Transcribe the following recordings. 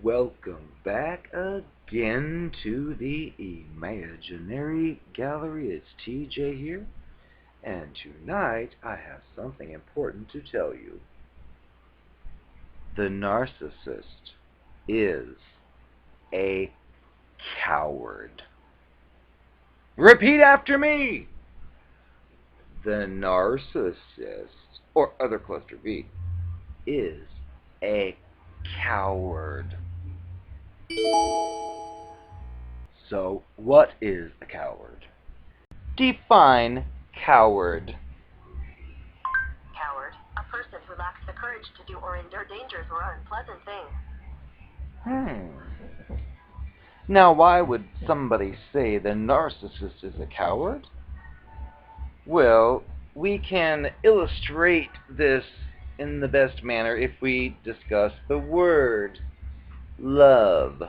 Welcome back again to the Imaginary Gallery. It's TJ here, and tonight I have something important to tell you. The narcissist is a coward. Repeat after me! The narcissist, or other cluster B, is a coward. So, what is a coward? Define coward. Coward, a person who lacks the courage to do or endure dangers or unpleasant things. Now, why would somebody say the narcissist is a coward? Well, we can illustrate this in the best manner if we discuss the word love.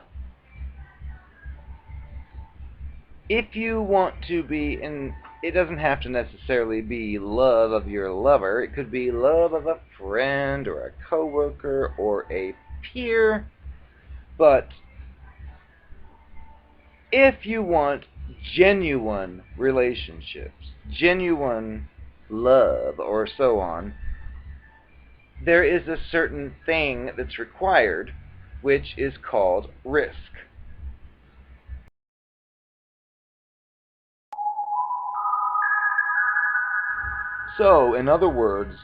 If you want to be it doesn't have to necessarily be love of your lover. It could be love of a friend or a coworker or a peer. But if you want genuine relationships, genuine love, or so on, there is a certain thing that's required, which is called risk. So, in other words,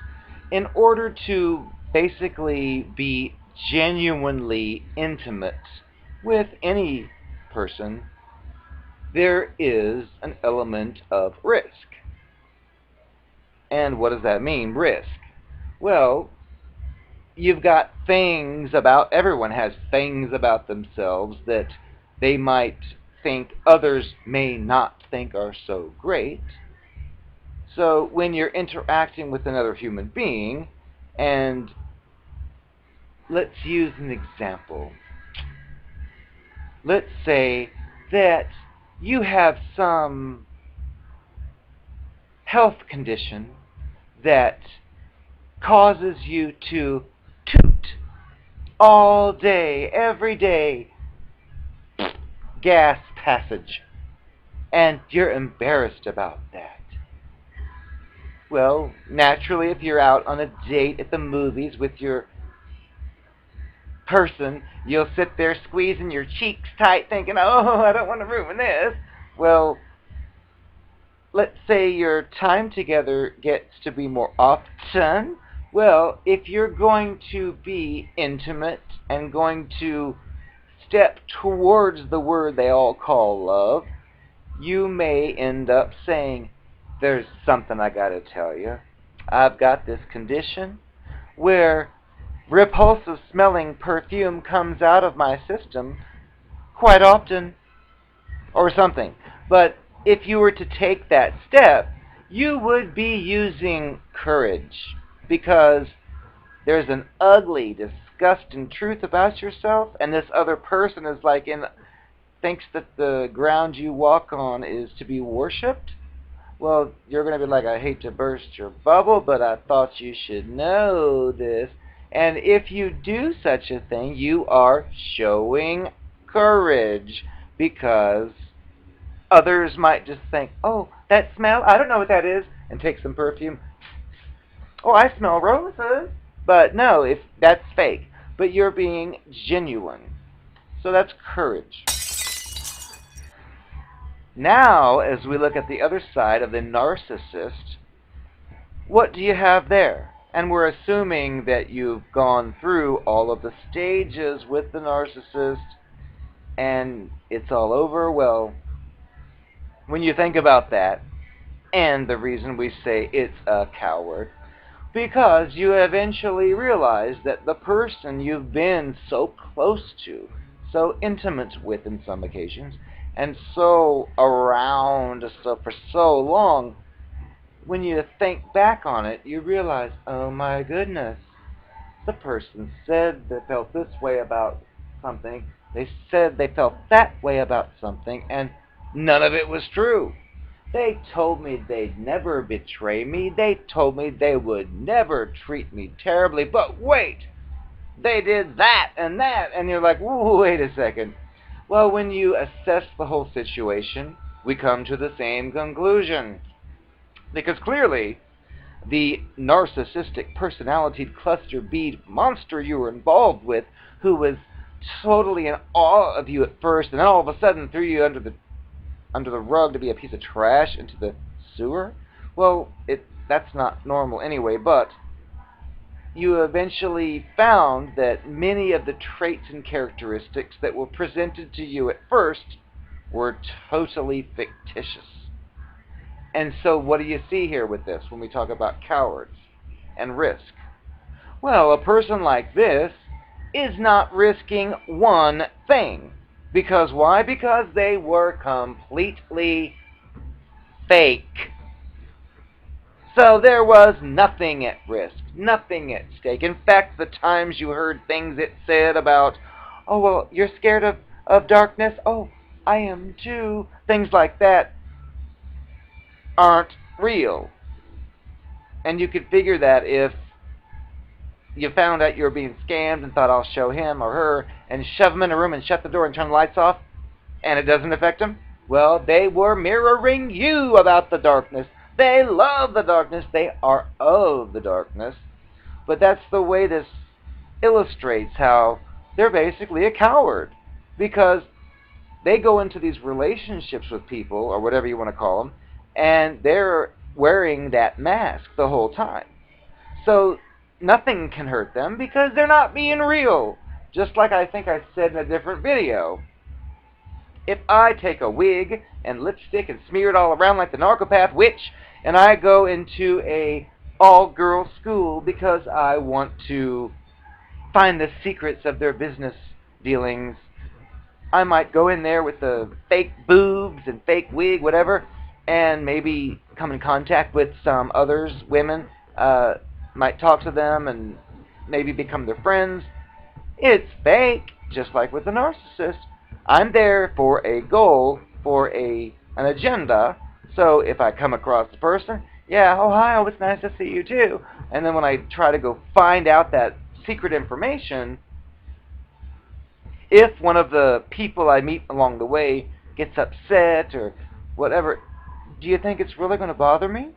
in order to basically be genuinely intimate with any person, there is an element of risk. And what does that mean, risk? Well, you've got everyone has things about themselves that they might think others may not think are so great. So when you're interacting with another human being, and let's use an example. Let's say that you have some health condition that causes you to toot all day, every day, gas passage, and you're embarrassed about that. Well, naturally, if you're out on a date at the movies with your person, you'll sit there squeezing your cheeks tight thinking, oh, I don't want to ruin this. Well, let's say your time together gets to be more often. Well, if you're going to be intimate and going to step towards the word they all call love, you may end up saying, there's something I gotta tell you. I've got this condition where repulsive smelling perfume comes out of my system quite often, or something. But if you were to take that step, you would be using courage, because there's an ugly, disgusting truth about yourself, and this other person is thinks that the ground you walk on is to be worshipped. Well, you're going to be like, I hate to burst your bubble, but I thought you should know this. And if you do such a thing, you are showing courage, because others might just think, oh, that smell, I don't know what that is, and take some perfume. Oh, I smell roses. But no, if that's fake. But you're being genuine. So that's courage. Now, as we look at the other side of the narcissist, what do you have there? And we're assuming that you've gone through all of the stages with the narcissist and it's all over. Well, when you think about that, and the reason we say it's a coward, because you eventually realize that the person you've been so close to, so intimate with in some occasions, and so around for so long, when you think back on it, you realize, oh my goodness, the person said they felt this way about something, they said they felt that way about something, and none of it was true. They told me they'd never betray me, they told me they would never treat me terribly, but wait! they did that, and you're like, "Ooh, wait a second." Well, when you assess the whole situation, we come to the same conclusion. Because clearly, the narcissistic personality cluster B monster you were involved with, who was totally in awe of you at first, and then all of a sudden threw you under the rug to be a piece of trash into the sewer. Well, that's not normal anyway, but you eventually found that many of the traits and characteristics that were presented to you at first were totally fictitious. And so what do you see here with this when we talk about cowards and risk? Well, a person like this is not risking one thing. Because why? Because they were completely fake. So there was nothing at risk, nothing at stake. In fact, the times you heard things it said about, "Oh, well, you're scared of darkness? Oh, I am too." Things like that aren't real. And you could figure that if you found out you were being scammed and thought, "I'll show him or her," and shove them in a room and shut the door and turn the lights off, and it doesn't affect them, well, they were mirroring you about the darkness. They love the darkness. They are of the darkness. But that's the way this illustrates how they're basically a coward. Because they go into these relationships with people, or whatever you want to call them, and they're wearing that mask the whole time. So nothing can hurt them because they're not being real. Just like I think I said in a different video. If I take a wig and lipstick and smear it all around like the Narcopath witch, and I go into a all-girls school because I want to find the secrets of their business dealings, I might go in there with the fake boobs and fake wig, whatever, and maybe come in contact with some others, women, might talk to them and maybe become their friends. It's fake, just like with the narcissist. I'm there for a goal, for an agenda. So if I come across the person, yeah, "Oh, hi, oh, it's nice to see you too." And then when I try to go find out that secret information, if one of the people I meet along the way gets upset or whatever, do you think it's really going to bother me?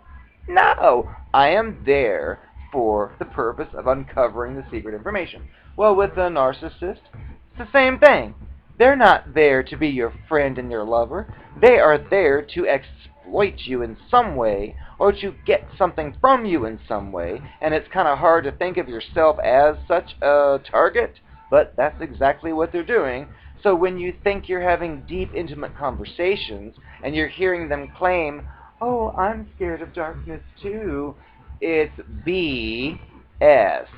No, I am there for the purpose of uncovering the secret information. Well, with the narcissist, it's the same thing. They're not there to be your friend and your lover. They are there to exploit you in some way or to get something from you in some way. And it's kind of hard to think of yourself as such a target, but that's exactly what they're doing. So when you think you're having deep, intimate conversations and you're hearing them claim, "Oh, I'm scared of darkness too," it's BS.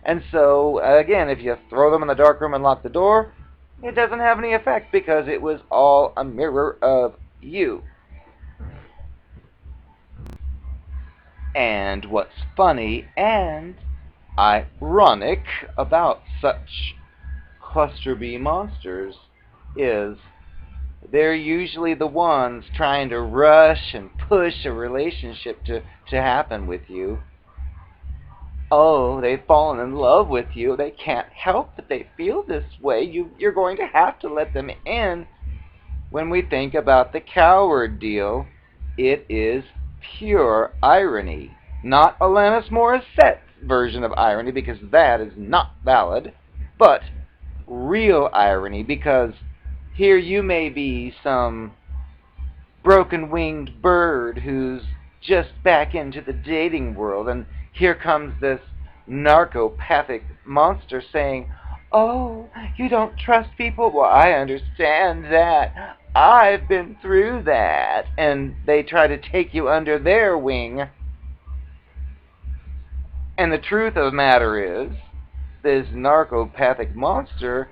And so, again, if you throw them in the dark room and lock the door, it doesn't have any effect because it was all a mirror of you. And what's funny and ironic about such cluster B monsters is they're usually the ones trying to rush and push a relationship to happen with you. Oh, they've fallen in love with you. They can't help that they feel this way. You're going to have to let them in. When we think about the coward deal, it is pure irony. Not Alanis Morissette's version of irony, because that is not valid, but real irony, because here you may be some broken-winged bird who's just back into the dating world, and here comes this narcopathic monster saying, "Oh, you don't trust people? Well, I understand that. I've been through that." And they try to take you under their wing. And the truth of the matter is, this narcopathic monster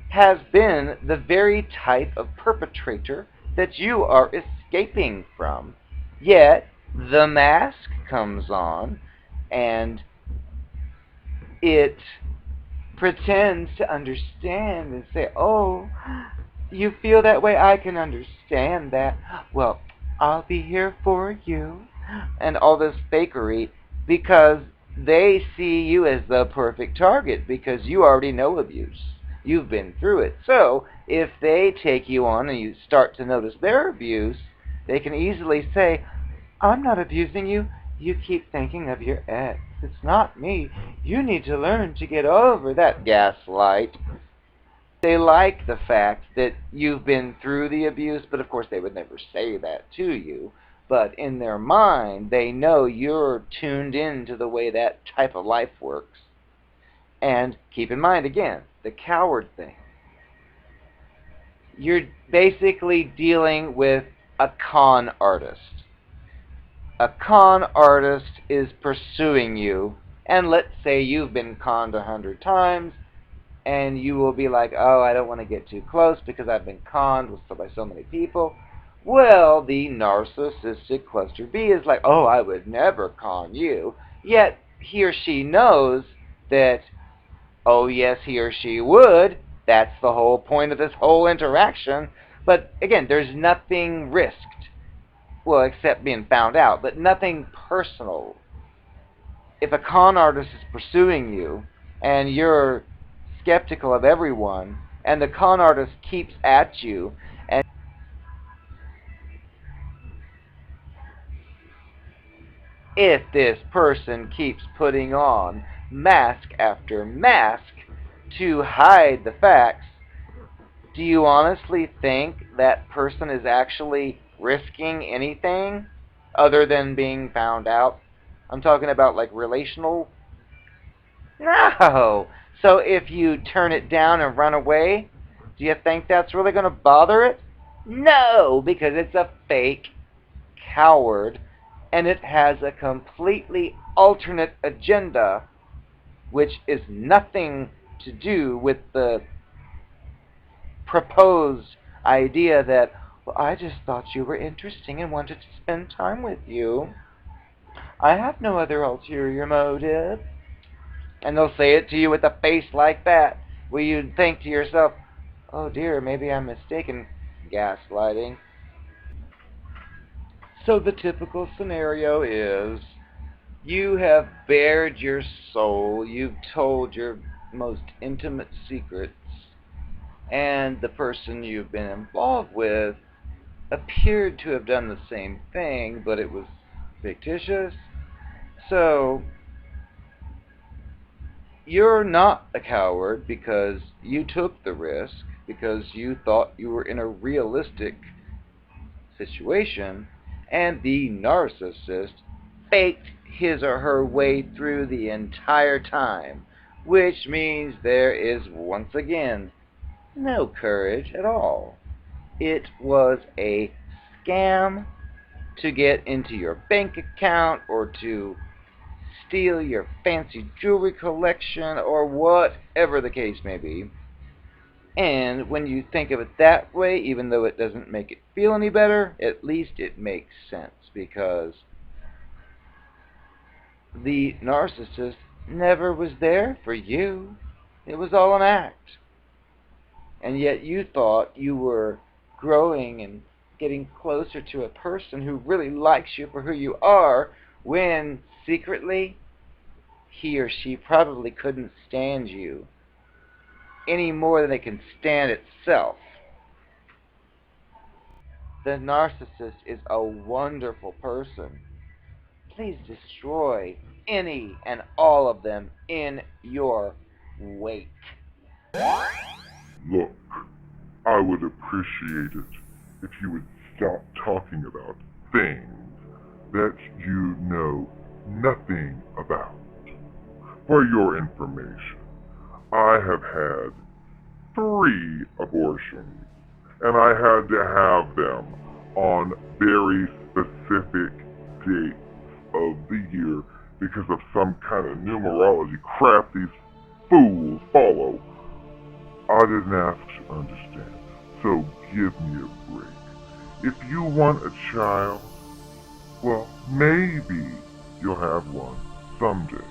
has been the very type of perpetrator that you are escaping from. Yet, the mask comes on, and it pretends to understand and say, "Oh, you feel that way? I can understand that. Well, I'll be here for you." And all this fakery, because they see you as the perfect target because you already know abuse. You've been through it. So if they take you on and you start to notice their abuse, they can easily say, I'm not abusing you. You keep thinking of your ex. It's not me. You need to learn to get over that. Gaslight. They like the fact that you've been through the abuse, but of course they would never say that to you. But in their mind, they know you're tuned in to the way that type of life works. And keep in mind, again, the coward thing. You're basically dealing with a con artist. A con artist is pursuing you, and let's say you've been conned 100 times, and you will be like, oh, I don't want to get too close because I've been conned by so many people. Well, the narcissistic cluster B is like, oh, I would never con you. Yet he or she knows that, oh, yes, he or she would. That's the whole point of this whole interaction. But again, there's nothing risked. Well, except being found out, but nothing personal. If a con artist is pursuing you and you're skeptical of everyone and the con artist keeps at you, and if this person keeps putting on mask after mask to hide the facts, do you honestly think that person is actually risking anything other than being found out? I'm talking about like relational. No. So if you turn it down and run away, do you think that's really going to bother it? No, because it's a fake coward and it has a completely alternate agenda, which is nothing to do with the proposed idea that, well, I just thought you were interesting and wanted to spend time with you. I have no other ulterior motive. And they'll say it to you with a face like that, where you'd think to yourself, oh dear, maybe I'm mistaken. Gaslighting. So the typical scenario is you have bared your soul, you've told your most intimate secrets, and the person you've been involved with appeared to have done the same thing, but it was fictitious. So you're not a coward because you took the risk, because you thought you were in a realistic situation, and the narcissist faked his or her way through the entire time, which means there is once again no courage at all. It was a scam to get into your bank account or to steal your fancy jewelry collection or whatever the case may be. And when you think of it that way, even though it doesn't make it feel any better, at least it makes sense because the narcissist never was there for you. It was all an act. And yet you thought you were growing and getting closer to a person who really likes you for who you are, when secretly he or she probably couldn't stand you any more than it can stand itself. The narcissist is a wonderful person. Please destroy any and all of them in your wake. Look, I would appreciate it if you would stop talking about things that you know nothing about. For your information, I have had 3 abortions, and I had to have them on very specific dates of the year because of some kind of numerology crap these fools follow. I didn't ask to understand, so give me a break. If you want a child, well, maybe you'll have one someday.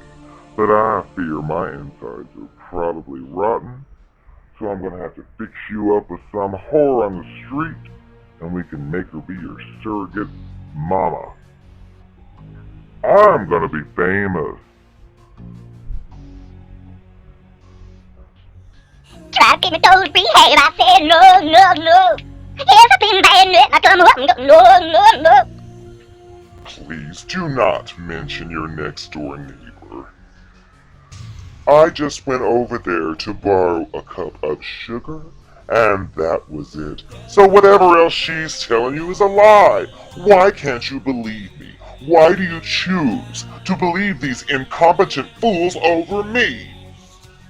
But I fear my insides are probably rotten, so I'm gonna have to fix you up with some whore on the street, and we can make her be your surrogate mama. I'm gonna be famous. wife gave me total free hand. I said, no. Yes, I've been bad, and I come up and go, no. Please do not mention your next-door neighbor. I just went over there to borrow a cup of sugar, and that was it. So whatever else she's telling you is a lie. Why can't you believe me? Why do you choose to believe these incompetent fools over me?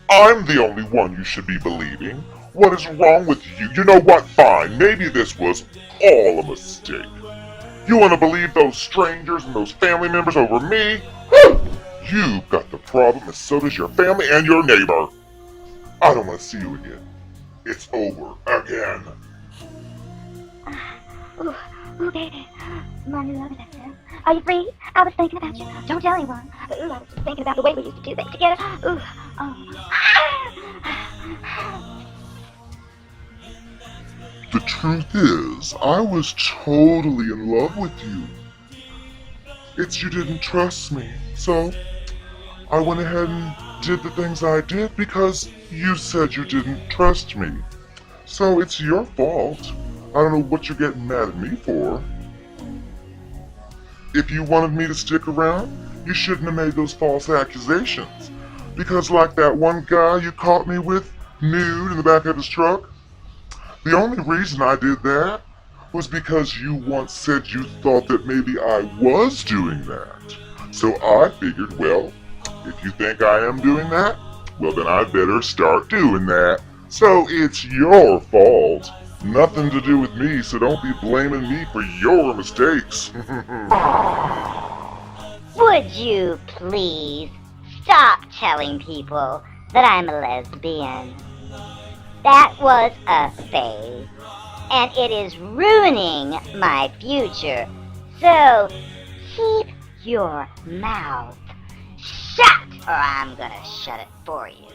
I'm the only one you should be believing. What is wrong with you? You know what? Fine. Maybe this was all a mistake. You want to believe those strangers and those family members over me? You've got the problem, and so does your family and your neighbor. I don't want to see you again. It's over again. Ooh, baby. My new love letter. Are you free? I was thinking about you. Don't tell anyone. Ooh, I was just thinking about the way we used to do things together. Ooh, The truth is, I was totally in love with you. It's you didn't trust me, so I went ahead and did the things I did because you said you didn't trust me. So it's your fault. I don't know what you're getting mad at me for. If you wanted me to stick around, you shouldn't have made those false accusations. Because like that one guy you caught me with, nude in the back of his truck, the only reason I did that was because you once said you thought that maybe I was doing that. So I figured, well, if you think I am doing that, well then I better start doing that. So it's your fault. Nothing to do with me, so don't be blaming me for your mistakes. would you please stop telling people that I'm a lesbian? That was a phase, and it is ruining my future. So keep your mouth shut, or I'm gonna shut it for you.